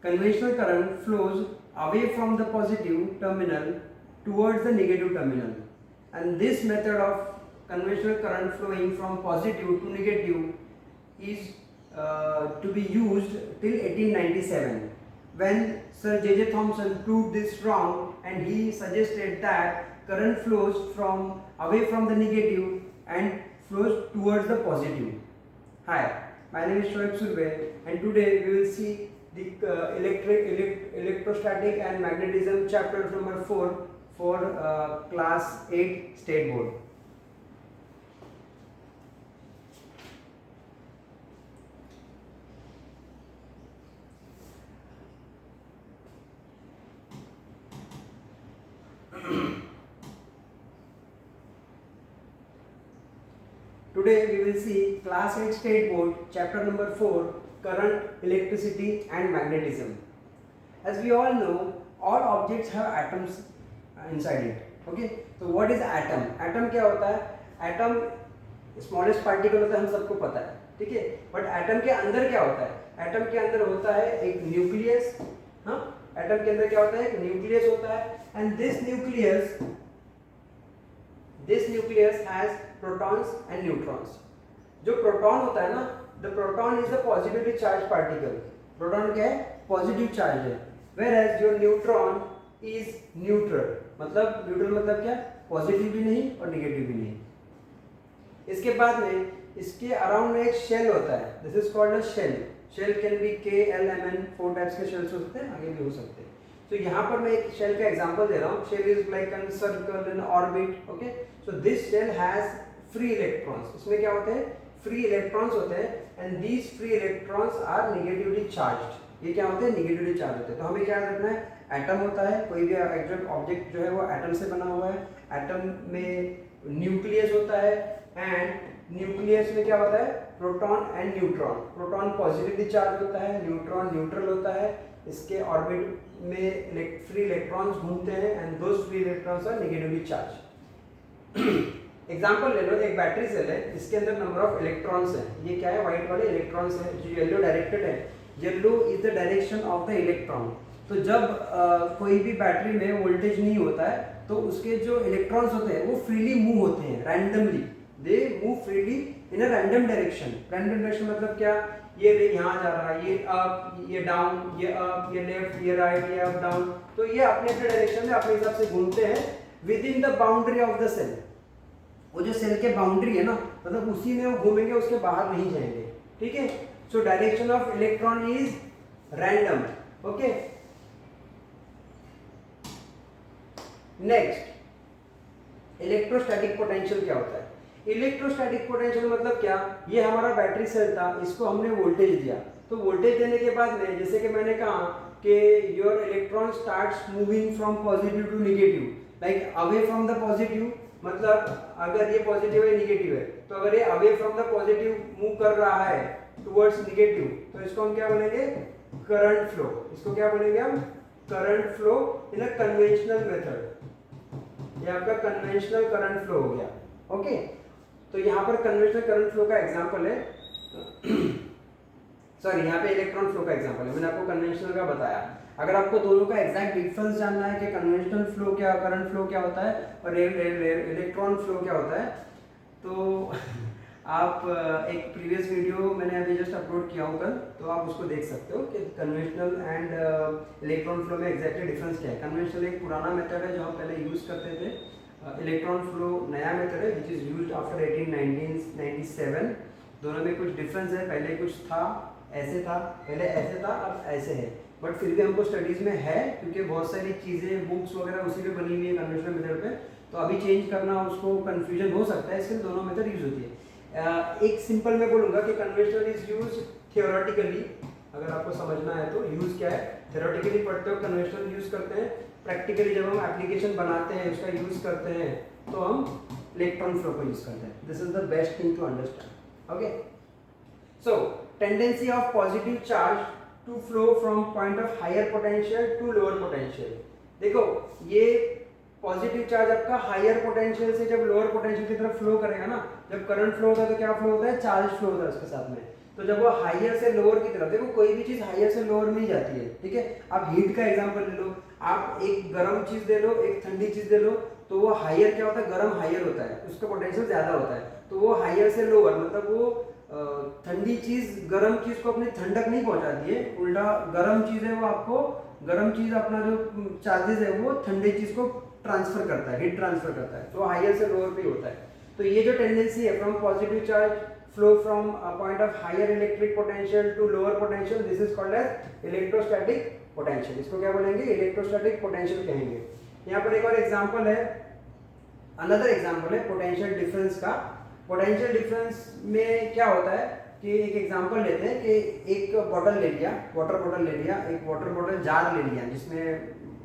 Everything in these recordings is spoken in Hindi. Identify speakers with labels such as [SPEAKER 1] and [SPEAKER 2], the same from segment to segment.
[SPEAKER 1] conventional current flows away from the positive terminal towards the negative terminal, and this method of conventional current flowing from positive to negative is to be used till 1897, when Sir J.J. Thomson proved this wrong, and he suggested that current flows from away from the negative and flows towards the positive. Hi, my name is Shoaib Surve, and today we will see the electrostatic and magnetism chapter number 4 for class 8 state board. Today we will see class 8 state board chapter number 4 current, electricity and magnetism. As we all know, all objects have atoms inside it. Okay, so what is atom? Atom क्या होता है? Atom smallest particle होता है, हम सबको पता है, ठीक है. बट एटम के अंदर क्या होता है? एटम के अंदर होता है एक न्यूक्लियस. हाँ, एटम के अंदर क्या होता है? एक न्यूक्लियस होता है, and this nucleus has protons and neutrons. जो प्रोटॉन होता है ना, the proton is a positively charged particle. Proton क्या है? पॉजिटिव चार्ज है. whereas your neutron is neutral. मतलब न्यूट्रल मतलब क्या? पॉजिटिव भी नहीं और नेगेटिव भी नहीं. इसके बाद में इसके अराउंड में एक शेल होता है. This is called a shell. Shell can be KLMN 4 types के शेल्स हो सकते हैं, आगे भी हो सकते हैं. तो यहाँ पर मैं एक शेल का एग्जांपल दे रहा हूँ. Shell is like an circle in orbit. Okay, so this shell has free electrons. इसमें क्या होते हैं? फ्री इलेक्ट्रॉन्स होते हैं, and these free electrons are negatively charged. ये क्या होते हैं? नेगेटिवली चार्ज होते हैं. तो हमें क्या रखना है? एटम होता है, कोई भी ऑब्जेक्ट जो है वो एटम से बना हुआ है. एटम में न्यूक्लियस होता है, एंड न्यूक्लियस में क्या होता है? Proton and neutron. Proton positively charge होता है, न्यूट्रॉन न्यूट्रल होता है. इसके ऑर्बिट में फ्री इलेक्ट्रॉन्स घूमते हैं, and those free electrons are negatively charge. Example ले लो, एक बैटरी सेल है, इसके अंदर नंबर ऑफ इलेक्ट्रॉन्स हैं. ये क्या है? व्हाइट वाले इलेक्ट्रॉन्स हैं. जो येलो डायरेक्टेड है, yellow is the direction of the electron. तो जब कोई भी बैटरी में वोल्टेज नहीं होता है, तो उसके जो इलेक्ट्रॉन्स होते हैं वो फ्रीली मूव होते हैं, randomly. They move freely in a random direction. Random direction मतलब क्या? ये यहाँ जा रहा है, ये अप, ये डाउन, ये अप, ये लेफ्ट, ये राइट, ये अप डाउन. तो ये अपने अपने डायरेक्शन में अपने हिसाब से घूमते हैं within the boundary of the cell. वो जो सेल के बाउंड्री है ना, मतलब उसी में वो घूमेंगे, उसके बाहर नहीं जाएंगे. ठीक है. So direction of electron is random. Okay, next electrostatic potential क्या होता है? इलेक्ट्रोस्टैटिक पोटेंशियल मतलब क्या? ये हमारा बैटरी सेल था, इसको हमने वोल्टेज दिया. तो वोल्टेज देने के बाद में, जैसे कि मैंने कहा कि your electron starts moving from positive to negative, like away from the positive. मतलब अगर ये पॉजिटिव है, नेगेटिव है, तो अगर ये away from the positive move कर रहा है टुवर्ड्स नेगेटिव, तो इसको हम क्या बोलेंगे? Current flow. इसको क्या बोलेंगे हम? Current flow in a conventional method. ये आपका कन्वेंशनल करंट फ्लो हो गया. ओके, तो यहाँ पर कन्वेंशनल करंट फ्लो का एग्जांपल है. सॉरी, यहाँ पे इलेक्ट्रॉन फ्लो का एग्जांपल है. मैंने आपको कन्वेंशनल का बताया. अगर आपको दोनों का एग्जैक्ट डिफरेंस जानना है कि कन्वेंशनल फ्लो क्या, करंट फ्लो क्या होता है और इलेक्ट्रॉन फ्लो क्या होता है, तो आप एक प्रीवियस वीडियो मैंने अभी जस्ट अपलोड किया हूँ कल, तो आप उसको देख सकते हो कि कन्वेंशनल एंड इलेक्ट्रॉन फ्लो में एग्जैक्टली डिफरेंस क्या है. कन्वेंशनल एक पुराना मेथड है जो हम पहले यूज़ करते थे. इलेक्ट्रॉन फ्लो नया मेथड है विच इज़ यूज्ड आफ्टर 1997. दोनों में कुछ डिफरेंस है. पहले कुछ था, ऐसे था, पहले ऐसे था, अब ऐसे है. बट फिर भी हमको स्टडीज़ में है, क्योंकि बहुत सारी चीज़ें, बुक्स वगैरह उसी पे बनी हुई है कन्वेंशनल मेथड पे. तो अभी चेंज करना, उसको कन्फ्यूजन हो सकता है, इसलिए दोनों मेथड यूज होती है. एक सिंपल मैं बोलूँगा कि कन्वेंशनल इज यूज थियोरेटिकली. अगर आपको समझना है तो यूज़ क्या है, थियोरेटिकली पढ़ते हो कन्वेंशनल यूज़ करते हैं. प्रैक्टिकली जब हम एप्लीकेशन बनाते हैं, उसका यूज़ करते हैं, तो हम इलेक्ट्रॉन फ्लो को यूज़ करते हैं. This is the best thing to understand. Okay, so tendency of positive charge to flow from point of higher potential to lower potential. देखो, ये पॉजिटिव चार्ज आपका हायर पोटेंशियल से जब लोअर पोटेंशियल की तरफ फ्लो करेगा ना, जब करंट फ्लो होता है तो क्या फ्लो होता है? चार्ज फ्लो होता है उसके साथ में. तो जब वो हायर से लोअर की तरफ, देखो कोई भी चीज हायर से लोअर में ही जाती है, ठीक है। आप हीट का एग्जांपल ले लो, आप एक गर्म चीज दे लो, एक ठंडी चीज दे लो, तो वो हायर क्या होता है, गर्म हायर होता है, उसका पोटेंशियल ज्यादा होता है। तो वो हायर से लोअर मतलब वो ठंडी चीज गर्म चीज को अपनी ठंडक नहीं पहुंचाती है, उल्टा गर्म चीज है वो आपको, गर्म चीज अपना जो चार्जेस है वो ठंडी चीज को ट्रांसफर करता है, हीट ट्रांसफर करता है, तो हायर से लोअर पे होता है। तो ये जो टेंडेंसी है from positive charge flow from a point of higher electric potential to lower potential, this is called as electrostatic potential. इसको क्या बोलेंगे, इलेक्ट्रोस्टैटिक पोटेंशियल कहेंगे। यहाँ पर एक और एग्जांपल है, अनदर एग्जांपल है पोटेंशियल डिफरेंस का। पोटेंशियल डिफरेंस में क्या होता है कि एक एग्जांपल लेते हैं कि एक बॉटल ले लिया, वाटर बॉटल ले लिया, एक वाटर बॉटल जार ले लिया जिसमें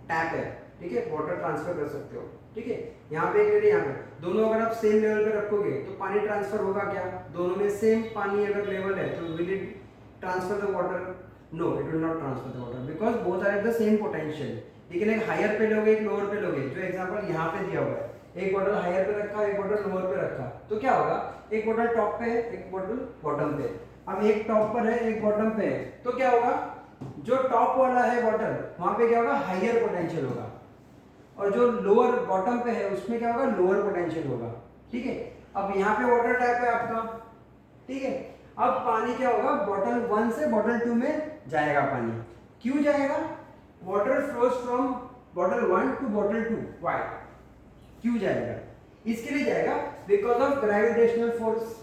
[SPEAKER 1] टैप है, ठीक है, वाटर ट्रांसफर कर सकते हो, ठीक है। यहाँ पे एक ले लिया, यहाँ पे दोनों अगर आप सेम लेवल पे रखोगे तो पानी ट्रांसफर होगा क्या, दोनों में सेम पानी अगर लेवल है तो will it transfer the water, no it will not transfer the water because both are at the same potential. लेकिन एक हायर पे लोगे एक लोअर पे लोगे, जो एग्जांपल यहाँ पे दिया हुआ है, एक बॉटल हायर पे रखा, एक बॉटल लोअर पे रखा, तो क्या होगा, एक बॉटल टॉप पे है, एक बॉटल बॉटम पे। अब एक टॉप पर है, एक बॉटम पे है, तो क्या होगा, जो टॉप वाला है बॉटल वहां पे क्या होगा, हायर पोटेंशियल होगा, और जो लोअर बॉटम पे है उसमें क्या होगा, लोअर पोटेंशियल होगा, ठीक है। अब यहाँ पे वाटर टैप है आपका, ठीक है। अब पानी क्या होगा, बॉटल 1 से बॉटल 2 में जाएगा पानी, क्यों जाएगा, water flows from bottle 1 to bottle 2, why, क्यों जाएगा, इसके लिए जाएगा because of gravitational force.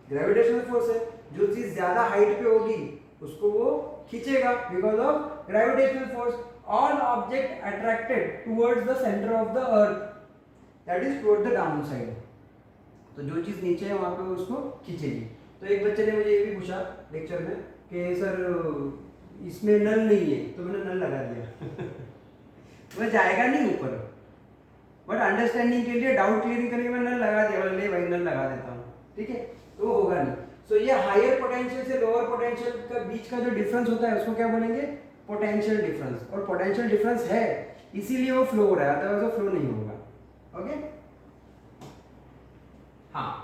[SPEAKER 1] Gravitational force है, जो चीज ज्यादा हाइट पे होगी उसको वो खींचेगा because of gravitational force. All object attracted towards the centre of the earth, that is toward the down side. तो जो चीज नीचे है वहां पे उसको खींचेगी। तो एक बच्चे ने मुझे ये भी पूछा लेक्चर में कि सर इसमें नल नहीं है, तो मैंने नल लगा दिया वह जाएगा नहीं ऊपर, बट अंडरस्टैंडिंग के लिए, डाउट क्लियरिंग करने के लिए नल लगा दिया, बोले भाई नल लगा देता हूँ, ठीक है, तो होगा नहीं। सो ये हायर पोटेंशियल से लोअर पोटेंशियल का बीच का जो डिफरेंस होता है उसको क्या बोलेंगे, पोटेंशियल डिफरेंस। और पोटेंशियल डिफरेंस है इसीलिए वो फ्लो हो रहा है, अदरवाइज वो फ्लो नहीं होगा। ओके, हाँ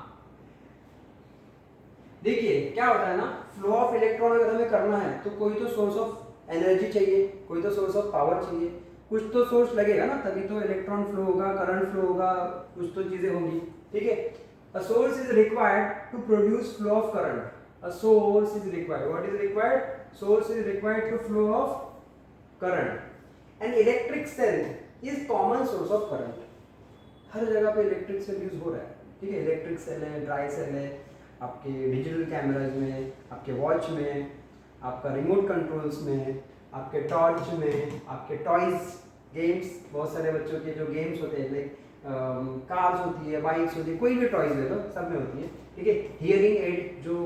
[SPEAKER 1] देखिए क्या होता है ना, फ्लो ऑफ इलेक्ट्रॉन अगर हमें करना है तो कोई तो सोर्स ऑफ एनर्जी चाहिए, कोई तो सोर्स ऑफ पावर चाहिए, कुछ तो सोर्स लगेगा ना, तभी तो इलेक्ट्रॉन फ्लो होगा, करंट फ्लो होगा, कुछ तो चीजें होंगी, ठीक है। A source is required to produce flow of current, a source is required, what is required, source is required to flow of current. And electric cell is common source of current, हर जगह पे इलेक्ट्रिक सेल यूज हो रहा है, ठीक है। इलेक्ट्रिक सेल है, ड्राई सेल है, आपके डिजिटल कैमराज में, आपके वॉच में, आपका रिमोट कंट्रोल्स में, आपके टॉर्च में, आपके टॉयज, गेम्स, बहुत सारे बच्चों के जो गेम्स होते हैं लाइक कार्स होती है, बाइक्स होती है, कोई भी टॉयज ले लो, सब में होती है, ठीक है। हियरिंग एड जो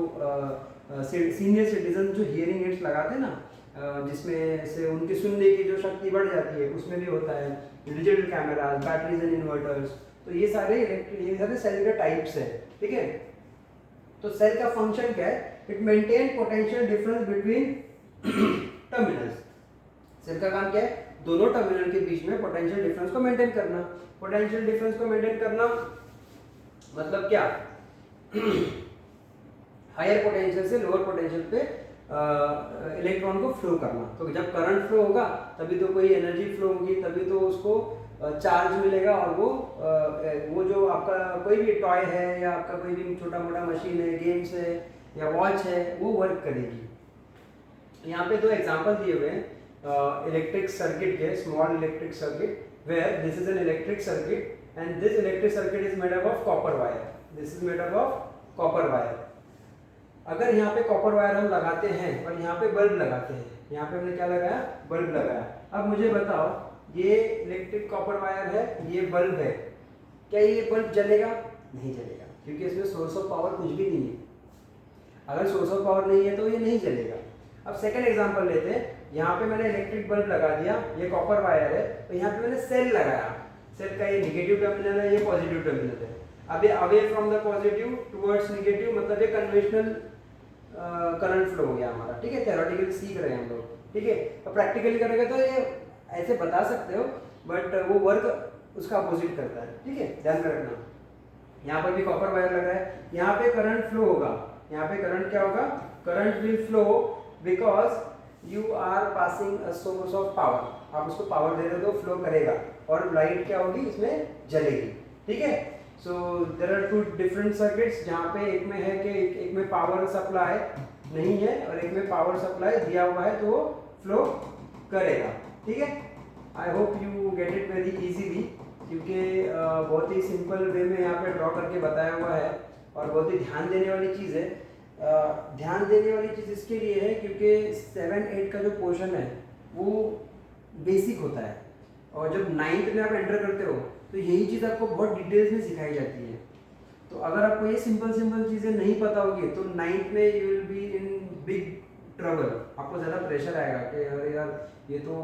[SPEAKER 1] सीनियर सिटीजन जो हियरिंग एड्स लगाते हैं ना, जिसमें से उनकी सुनने की जो शक्ति बढ़ जाती है, उसमें भी होता है। Digital cameras, batteries and inverters, तो ये सारे सेल के टाइप्स है, ठीक है। तो सेल का फंक्शन क्या है, it maintain potential difference between terminals. Cell का काम क्या है, दोनों टर्मिनल के बीच में पोटेंशियल डिफरेंस को मेंटेन करना। पोटेंशियल डिफरेंस को मेंटेन करना मतलब क्या, हायर पोटेंशियल से लोअर पोटेंशियल पे इलेक्ट्रॉन को फ्लो करना। तो जब करंट फ्लो होगा तभी तो कोई एनर्जी फ्लो होगी, तभी तो उसको चार्ज मिलेगा, और वो जो आपका कोई भी टॉय है या आपका कोई भी छोटा मोटा मशीन है, गेम्स है या वॉच है, वो वर्क करेगी। यहाँ पे दो एग्जांपल दिए हुए हैं इलेक्ट्रिक सर्किट के, small electric circuit, where this is an electric circuit and this electric circuit is made up of copper wire, this is made up of copper wire. अगर यहाँ पे कॉपर वायर हम लगाते हैं और यहाँ पे बल्ब लगाते हैं, यहाँ पे हमने क्या लगाया, बल्ब लगाया। अब मुझे बताओ, ये इलेक्ट्रिक कॉपर वायर है, ये बल्ब है, क्या ये बल्ब जलेगा? नहीं जलेगा, क्योंकि इसमें सोर्स ऑफ पावर कुछ भी नहीं है। अगर सोर्स ऑफ पावर नहीं है तो ये नहीं जलेगा। अब सेकंड एग्जांपल लेते हैं, यहाँ पे मैंने इलेक्ट्रिक बल्ब लगा दिया, ये कॉपर वायर है, तो यहाँ पे मैंने सेल लगाया, सेल का ये नेगेटिव टर्मिनल है, ये पॉजिटिव टर्मिनल है। अब ये away from the positive towards negative, मतलब ये कन्वेंशनल करंट फ्लो हो गया हमारा, ठीक है। थ्योरेटिकली सीख रहे हैं हम लोग, ठीक है। और प्रैक्टिकली करेंगे तो ये ऐसे बता सकते हो, बट वो वर्क उसका अपोजिट करता है, ठीक है, ध्यान में रखना। यहाँ पर भी कॉपर वायर लगा है, यहाँ पे करंट फ्लो होगा, यहाँ पे करंट क्या होगा, current will flow because you are passing a source of power, आप उसको पावर दे रहे हो तो फ्लो करेगा और लाइट क्या होगी इसमें जलेगी, ठीक है। So there are two different circuits जहाँ पे एक में है कि एक में पावर सप्लाई नहीं है और एक में पावर सप्लाई दिया हुआ है तो वो फ्लो करेगा, ठीक है। I hope you get it very easily, क्योंकि बहुत ही सिंपल वे में यहाँ पे ड्रॉ करके बताया हुआ है और बहुत ही ध्यान देने वाली चीज़ है। ध्यान देने वाली चीज़ इसके लिए है क्योंकि 7-8 का जो पोर्शन है वो बेसिक होता है और जब 9th में आप एंटर करते हो तो यही चीज़ आपको बहुत डिटेल्स में सिखाई जाती है। तो अगर आपको ये सिंपल चीज़ें नहीं पता होगी तो 9th में you will be in big trouble, आपको ज़्यादा प्रेशर आएगा कि अरे यार ये तो,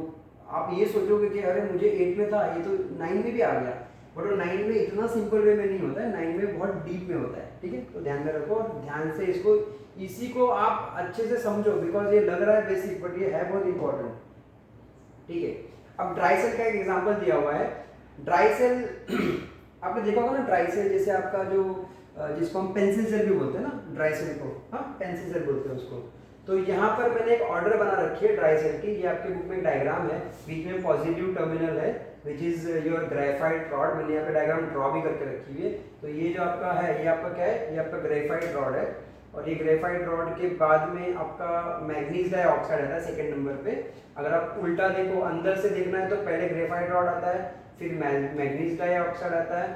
[SPEAKER 1] आप ये सोचोगे कि अरे मुझे 8 में था ये तो 9 में भी आ गया, बट वो 9 में इतना सिंपल वे में नहीं होता है, 9 में बहुत डीप में होता है, ठीक है। तो ध्यान में रखो और ध्यान से इसको, इसी को आप अच्छे से समझो बिकॉज ये लग रहा है बेसिक बट ये है बहुत इंपॉर्टेंट, ठीक है। अब ड्राई सेल का एक एग्जांपल दिया हुआ है। ड्राई सेल आपने देखा होगा ना, ड्राई सेल जैसे आपका जो जिसको हम पेंसिल सेल भी बोलते हैं ना, ड्राई सेल को, हाँ पेंसिल सेल बोलते हैं उसको। तो यहाँ पर मैंने एक ऑर्डर बना रखी है ड्राई सेल की, ये आपके बुक में एक डायग्राम है, बीच में पॉजिटिव टर्मिनल है which is your graphite rod, मैंने यहाँ पे डायग्राम ड्रॉ भी करके रखी हुई है। तो ये जो आपका है ये आपका क्या है, ये आपका ग्रेफाइट रॉड है और ये ग्रेफाइट रॉड के बाद में आपका मैग्नीज डाइऑक्साइड आता है सेकंड नंबर पे। अगर आप उल्टा देखो, अंदर से देखना है तो पहले ग्रेफाइट रॉड आता है, फिर मैग्नीज डाइऑक्साइड आता है,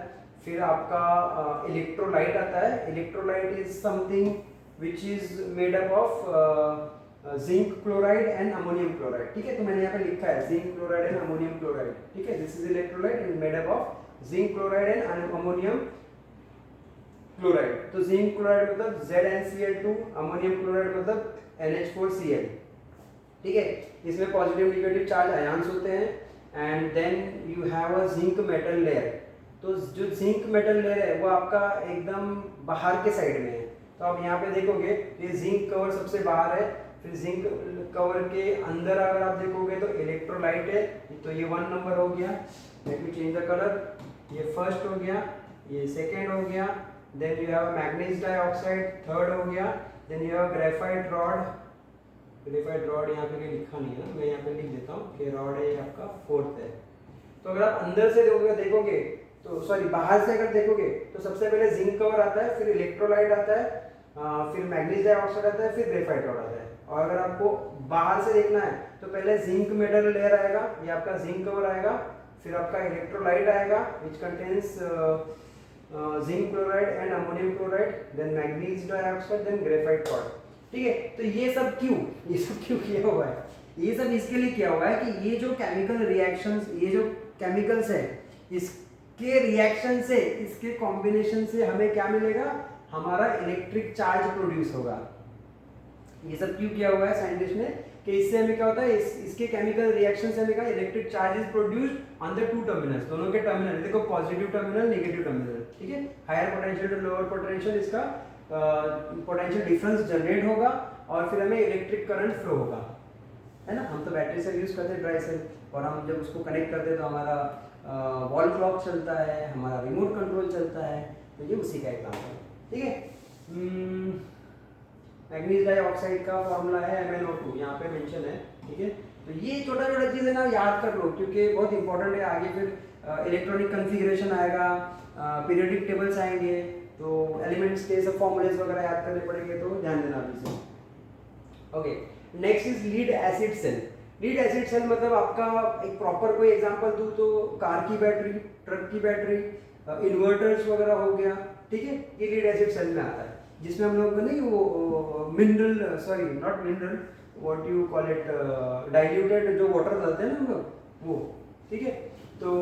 [SPEAKER 1] फिर आपका इलेक्ट्रोलाइट आता है। Electrolyte is something which is made up of zinc chloride and ammonium chloride, ठीक है। तो मैंने यहाँ पे लिखा है zinc chloride and ammonium chloride, ठीक है। this is electrolyte and made up of zinc chloride and ammonium chloride। तो zinc chloride मतलब ZnCl2, ammonium chloride मतलब NH4Cl, ठीक है। इसमें पॉजिटिव निगेटिव चार्ज आयंस होते हैं and then you have a zinc metal layer. तो जो जिंक मेटल लेयर है वो आपका एकदम बाहर के साइड में है। तो आप यहाँ पे देखोगे ये जिंक कवर सबसे बाहर है, फिर जिंक कवर के अंदर अगर आप देखोगे तो इलेक्ट्रोलाइट है, तो ये 1 नंबर हो गया। Let me change the colour, ये फर्स्ट हो गया, ये सेकेंड हो गया, then you have manganese dioxide third हो गया, then you have graphite rod. Graphite rod यहाँ पे लिखा नहीं है, मैं यहाँ पे लिख देता हूँ कि रॉड है आपका फोर्थ है। तो अगर आप अंदर से देखोगे तो सॉरी बाहर से अगर देखोगे तो सबसे पहले जिंक कवर आता है, फिर इलेक्ट्रोलाइट आता है, फिर मैग्नीज डाइऑक्साइड आता है, फिर ग्रेफाइट रॉड आता है। और अगर आपको बाहर से देखना है तो पहले जिंक मेटल लेयर आएगा, ये आपका जिंक कवर आएगा, फिर आपका इलेक्ट्रोलाइट आएगा which contains zinc chloride and ammonium chloride, then manganese dioxide, then graphite rod, ठीक है। तो ये सब क्यों किया हुआ है? ये सब इसके लिए किया हुआ है कि ये जो केमिकल रिएक्शंस, ये जो केमिकल्स है इसके रिएक्शन से, इसके कॉम्बिनेशन से हमें क्या मिलेगा, हमारा इलेक्ट्रिक चार्ज प्रोड्यूस होगा। ये सब क्यों किया हुआ है साइंटिस्ट ने कि इससे हमें क्या होता है, इसके केमिकल रिएक्शन से हमें क्या, electric charge is produced on the two terminals, दोनों के टर्मिनल, देखो पॉजिटिव टर्मिनल नेगेटिव टर्मिनल, ठीक है। Higher potential to lower potential इसका पोटेंशियल डिफरेंस जनरेट होगा और फिर हमें इलेक्ट्रिक करंट फ्लो होगा, है ना। हम तो बैटरी सेल यूज करते हैं ड्राई सेल, और हम जब उसको कनेक्ट करते हैं तो हमारा वॉल क्लॉक चलता है, हमारा रिमोट कंट्रोल चलता है, तो ये उसी का एग्जांपल है, ठीक है। मैग्नीज डाइऑक्साइड का फॉर्मूला है MnO2, यहाँ पे मेंशन है, ठीक है। तो ये छोटा चीज़ है ना, याद कर लो क्योंकि बहुत इंपॉर्टेंट है। आगे फिर इलेक्ट्रॉनिक कन्फिग्रेशन आएगा, पीरियोडिक टेबल्स आएंगे, तो एलिमेंट्स के सब फॉर्मूलेज वगैरह याद करने पड़ेंगे, तो ध्यान देना अभी से। Okay, next is lead acid cell. Lead acid cell मतलब आपका एक प्रॉपर कोई एग्जांपल दूं तो कार की बैटरी, ट्रक की बैटरी, इन्वर्टर्स वगैरह हो गया, ठीक है। ये लीड एसिड सेल में आता है, जिसमें हम लोग नहीं वो mineral, sorry not mineral, what you call it, diluted जो वाटर डालते हैं ना हम लोग, वो, ठीक है। तो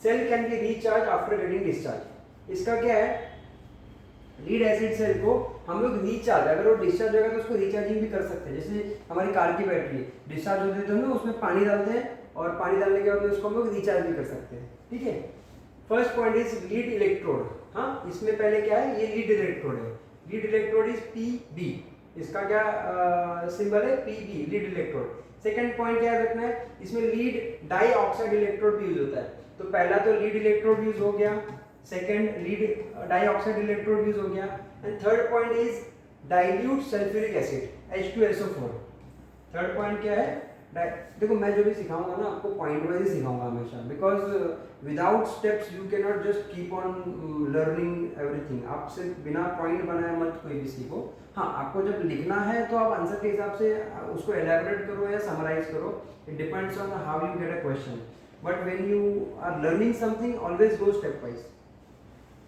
[SPEAKER 1] cell can be recharge after getting discharge. इसका क्या है, लीड एसिड सेल को हम लोग रिचार्ज, अगर वो डिस्चार्ज होगा तो उसको रिचार्जिंग भी कर सकते हैं। जैसे हमारी कार की बैटरी डिस्चार्ज होती है तो ना उसमें पानी डालते हैं, और पानी डालने के बाद उसको हम लोग रिचार्ज भी कर सकते हैं, ठीक है। First point is lead electrode. हाँ, इसमें पहले क्या है, ये लीड इलेक्ट्रोड है। लीड इलेक्ट्रोड इज PB, इसका क्या सिंबल है, PB, lead electrode. Second point क्या रखना है, इसमें लीड डाई ऑक्साइड इलेक्ट्रोड भी यूज होता है। तो पहला तो लीड इलेक्ट्रोड यूज हो गया, second lead dioxide electrode use हो गया, and third point is dilute sulphuric acid H2SO4। Third point क्या है? देखो मैं जो भी सिखाऊंगा ना आपको पॉइंट वाइज ही सिखाऊंगा हमेशा, because without steps you can not just keep on learning everything. आपसे बिना पॉइंट बनाए मत कोई भी सीखो। हाँ, आपको जब लिखना है तो आप आंसर के हिसाब से उसको एलैबोरेट करो या समराइज करो, it depends on how you get a question, but when you are learning something always go step wise,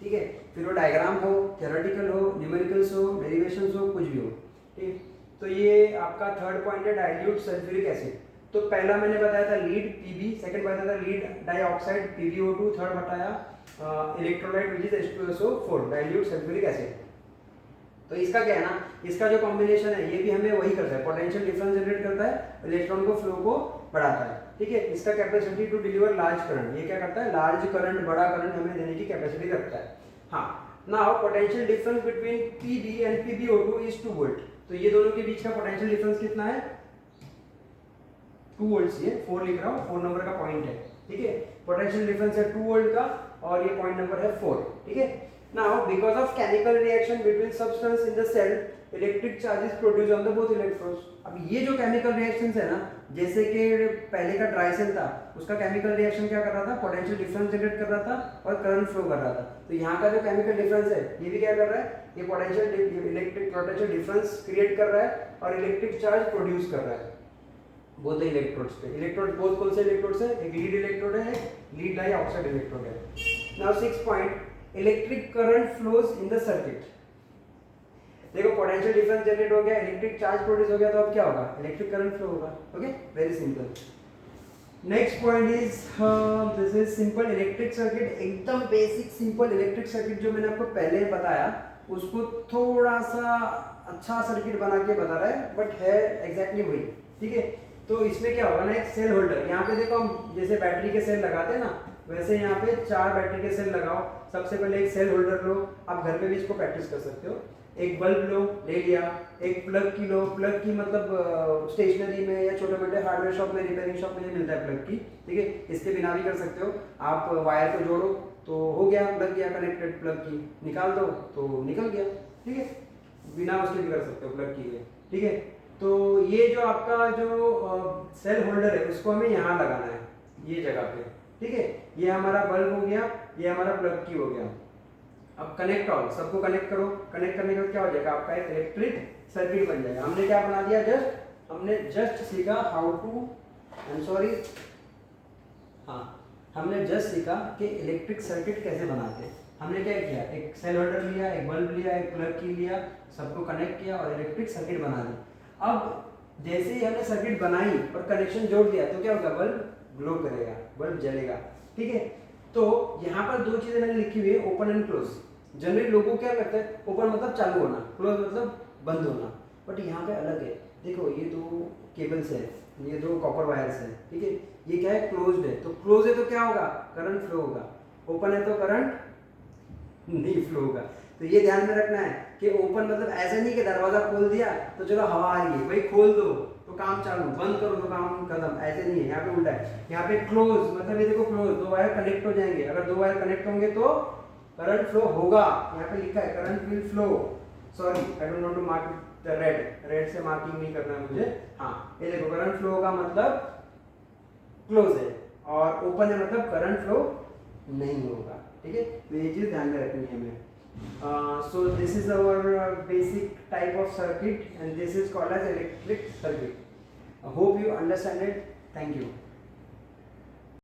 [SPEAKER 1] ठीक है? फिर वो डायग्राम हो, थ्योरेटिकल हो, न्यूमेरिकल्स हो, डेरिवेशंस हो, कुछ भी हो, ठीक। तो ये आपका थर्ड पॉइंट है डाइल्यूट सल्फ्यूरिक एसिड। तो पहला मैंने बताया था लीड Pb, सेकंड बताया था लीड डाइऑक्साइड PbO2, थर्ड बताया electrolyte which is H2SO4 dilute sulphuric acid. तो इसका क्या है ना, इसका जो कॉम्बिनेशन है ये भी हमें वही करता है, पोटेंशियल डिफरेंस जनरेट करता है, इलेक्ट्रॉन को फ्लो को बढ़ाता है, ठीक है? इसका capacity to deliver large current, ये क्या करता है? लार्ज करंट, बड़ा करंट हमें देने की कैपेसिटी रखता है। हाँ, now potential difference between Pb and PbO2 is 2 volt. तो ये दोनों के बीच का पोटेंशियल डिफरेंस कितना है? 2 वोल्ट। ये 4 लिख रहा हूँ, 4 नंबर का पॉइंट है, ठीक है? पोटेंशियल डिफरेंस है 2 वोल्ट का और ये पॉइंट नंबर है 4, ठीक है? Now because of chemical reaction between substance in the cell, electric charge is produced on the both electrodes। अब ये जो केमिकल रिएक्शंस है ना, जैसे कि पहले का ड्राई सेल था, उसका केमिकल रिएक्शन क्या कर रहा था? पोटेंशियल डिफरेंस जनरेट कर रहा था और करंट फ्लो कर रहा था। तो यहाँ का जो केमिकल डिफरेंस है ये भी क्या कर रहा है? ये potential electric potential difference create कर रहा है और इलेक्ट्रिक चार्ज प्रोड्यूस कर रहा है बोथ द इलेक्ट्रोड्स पे। इलेक्ट्रोड बोथ कौन से इलेक्ट्रोड्स है? एक लीड इलेक्ट्रोड है, एक लीड डाइऑक्साइड इलेक्ट्रोड है। Now 6 point, electric current flows in the circuit. देखो पोटेंशियल डिफरेंस जनरेट हो गया, इलेक्ट्रिक चार्ज प्रोड्यूस हो गया, तो अब क्या होगा? इलेक्ट्रिक करंट फ्लो होगा। Okay, very simple. Next point is this is simple electric circuit. एकदम बेसिक सिंपल इलेक्ट्रिक सर्किट जो मैंने आपको पहले बताया उसको थोड़ा सा अच्छा सर्किट बना के बता रहा है, बट है एग्जैक्टली वही, ठीक है? तो इसमें क्या होगा ना, एक सेल होल्डर, यहाँ पे देखो हम जैसे बैटरी के सेल लगाते हैं ना, वैसे यहाँ पे 4 बैटरी के सेल लगाओ। सबसे पहले एक सेल होल्डर लो, आप घर पे भी इसको प्रैक्टिस कर सकते हो। एक बल्ब लो, ले लिया। एक प्लग की लो, प्लग की मतलब स्टेशनरी में या छोटे मोटे हार्डवेयर शॉप में, रिपेयरिंग शॉप में मिलता है प्लग की, ठीक है? इसके बिना भी कर सकते हो। आप वायर को जोड़ो तो हो गया, लग गया कनेक्टेड, प्लग की निकाल दो तो निकल गया, ठीक है? बिना उसके भी कर सकते हो प्लग की, ठीक है? तो ये जो आपका जो सेल होल्डर है उसको हमें यहाँ लगाना है, ये जगह पे, ठीक है? ये हमारा बल्ब हो गया, ये हमारा प्लग की हो गया। अब कनेक्ट ऑल, सबको कनेक्ट करो। कनेक्ट करने के बाद क्या हो जाएगा? आपका एक इलेक्ट्रिक सर्किट बन जाएगा। हमने क्या बना दिया? हमने जस्ट सीखा how to, I am sorry, हाँ, हमने जस्ट सीखा कि इलेक्ट्रिक सर्किट कैसे बनाते हैं। हमने क्या किया? एक सेल होल्डर लिया, एक बल्ब लिया, एक प्लग की लिया, सबको कनेक्ट किया और इलेक्ट्रिक सर्किट बना दी। अब जैसे ही हमने सर्किट बनाई और कनेक्शन जोड़ दिया तो क्या होगा? बल्ब ग्लो करेगा, बल्ब जलेगा, ठीक है? तो यहाँ पर 2 चीजें मैंने लिखी हुई है, ओपन एंड क्लोज। जनरली लोगों क्या करते हैं? ओपन मतलब चालू होना, क्लोज मतलब बंद होना, बट यहाँ पे अलग है। देखो ये 2 केबल्स है, ये 2 कॉपर वायर्स है, ठीक है? ये क्या है? क्लोज्ड है। तो क्लोज है तो क्या होगा? करंट फ्लो होगा। ओपन है तो करंट नहीं फ्लो होगा। तो ये ध्यान में रखना है कि ओपन मतलब ऐसे नहीं कि दरवाजा खोल दिया तो चलो हवा आ रही है, भाई खोल दो तो काम चालू, बंद करो तो काम खत्म, ऐसे नहीं है। यहाँ पे उल्टा है। यहाँ पे क्लोज मतलब ये देखो क्लोज, 2 वायर कनेक्ट हो जाएंगे। अगर 2 वायर कनेक्ट होंगे तो करंट फ्लो होगा। यहाँ पे लिखा है current will flow. Sorry, I don't want to mark the red से मार्किंग नहीं करना है मुझे। हाँ, ये देखो करंट फ्लो होगा मतलब क्लोज है, और ओपन है मतलब करंट फ्लो नहीं होगा, ठीक है? तो ये चीज ध्यान में रखनी है हमें। So this is our basic type of circuit, and this is called as electric circuit. I hope you understand it. Thank you.